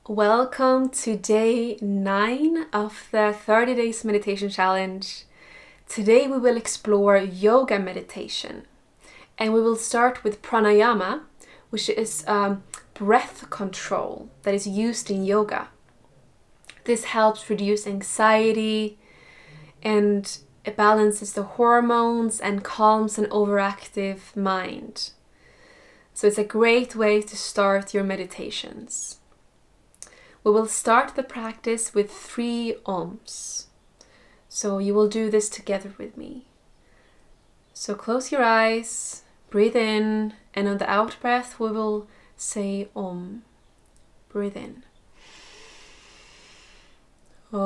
Welcome to day 9 of the 30 days meditation challenge. Today we will explore yoga meditation, and we will start with pranayama, which is breath control that is used in yoga. This helps reduce anxiety and it balances the hormones and calms an overactive mind. So it's a great way to start your meditations. We will start the practice with 3 ohms. So you will do this together with me. So close your eyes, breathe in, and on the out breath we will say Om. Breathe in. Om.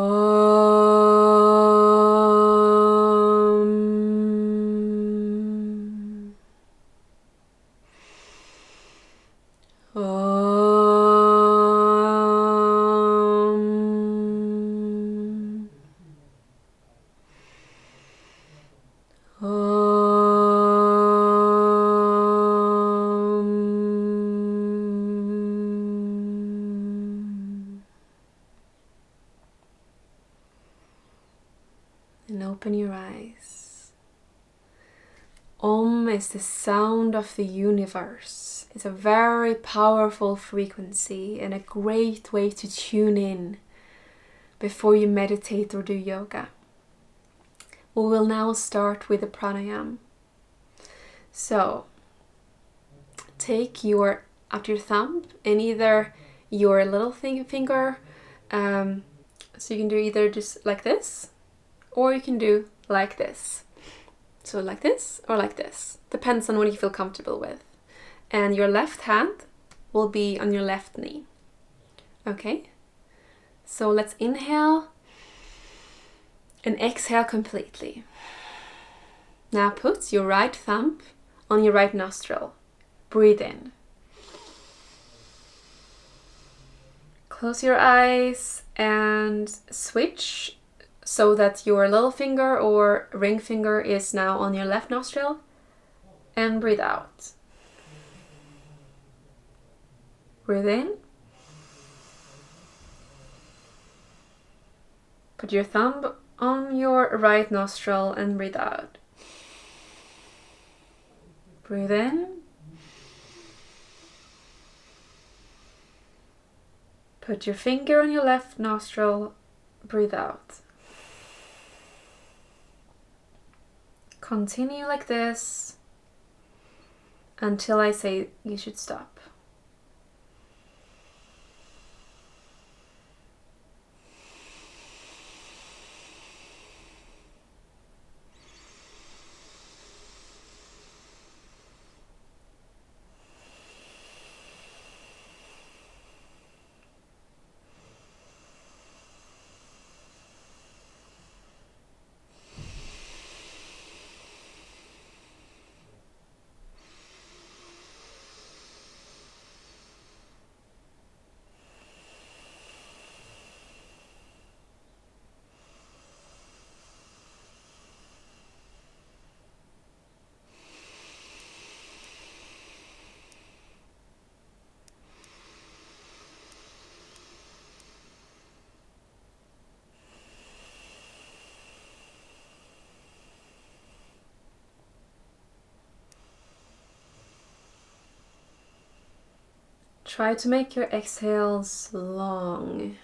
Om. And open your eyes. Om is the sound of the universe. It's a very powerful frequency and a great way to tune in before you meditate or do yoga. We will now start with the pranayama. So, take your thumb in either your little finger, so you can do either just like this, or you can do like this. So like this or like this. Depends on what you feel comfortable with. And your left hand will be on your left knee. Okay? So let's inhale and exhale completely. Now put your right thumb on your right nostril. Breathe in. Close your eyes and switch so that your little finger or ring finger is now on your left nostril, and breathe out. Breathe in. Put your thumb on your right nostril and breathe out. Breathe in. Put your finger on your left nostril, breathe out. Continue like this until I say you should stop. Try to make your exhales long.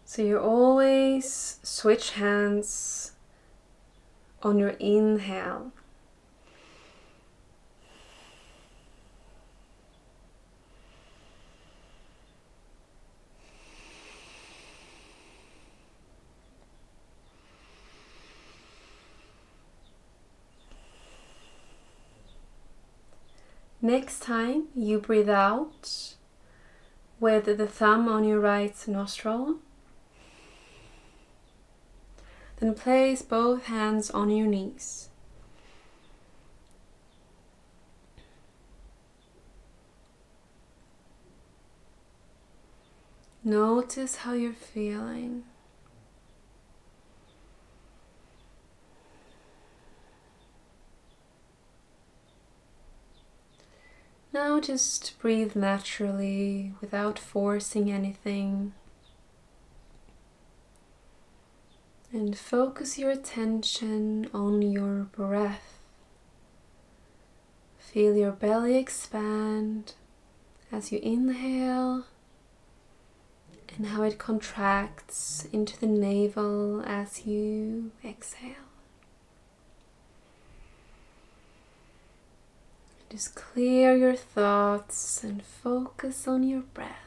So you always switch hands on your inhale. Next time you breathe out with the thumb on your right nostril, then place both hands on your knees. Notice how you're feeling. Now just breathe naturally without forcing anything. And focus your attention on your breath. Feel your belly expand as you inhale and how it contracts into the navel as you exhale. Just clear your thoughts and focus on your breath.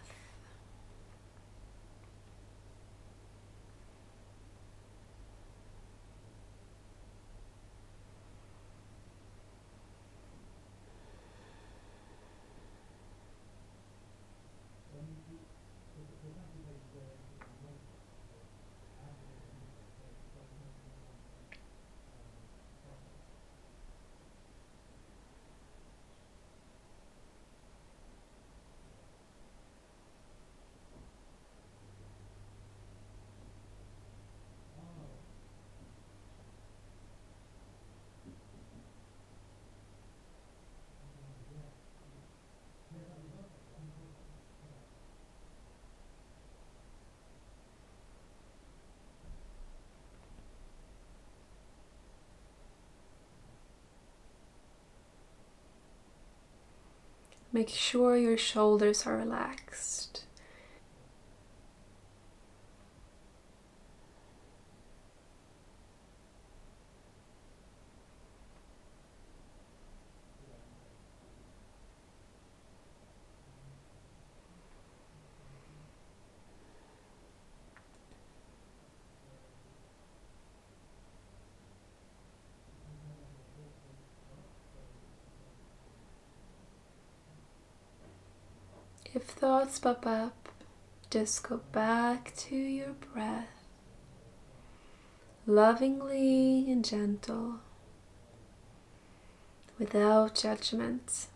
Make sure your shoulders are relaxed. If thoughts pop up, just go back to your breath, lovingly and gentle, without judgment.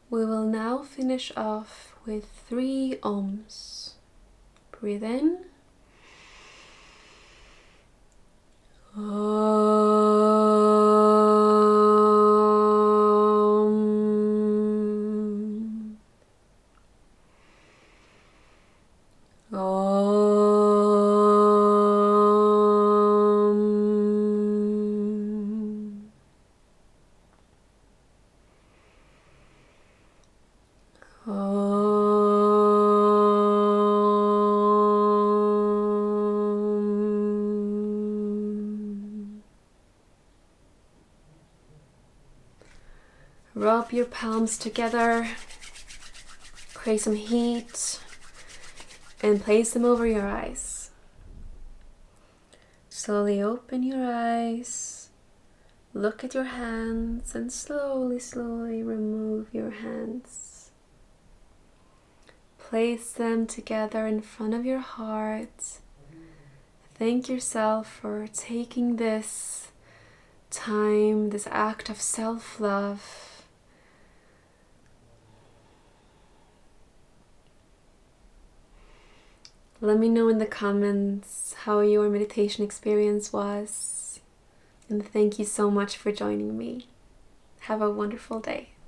We will now finish off with 3 ohms. Breathe in. Om. Om. Om. Rub your palms together. create some heat and place them over your eyes. Slowly open your eyes, look at your hands, and slowly remove your hands. Place them together in front of your heart. Thank yourself for taking this time, this act of self-love. Let me know in the comments how your meditation experience was. And thank you so much for joining me. Have a wonderful day.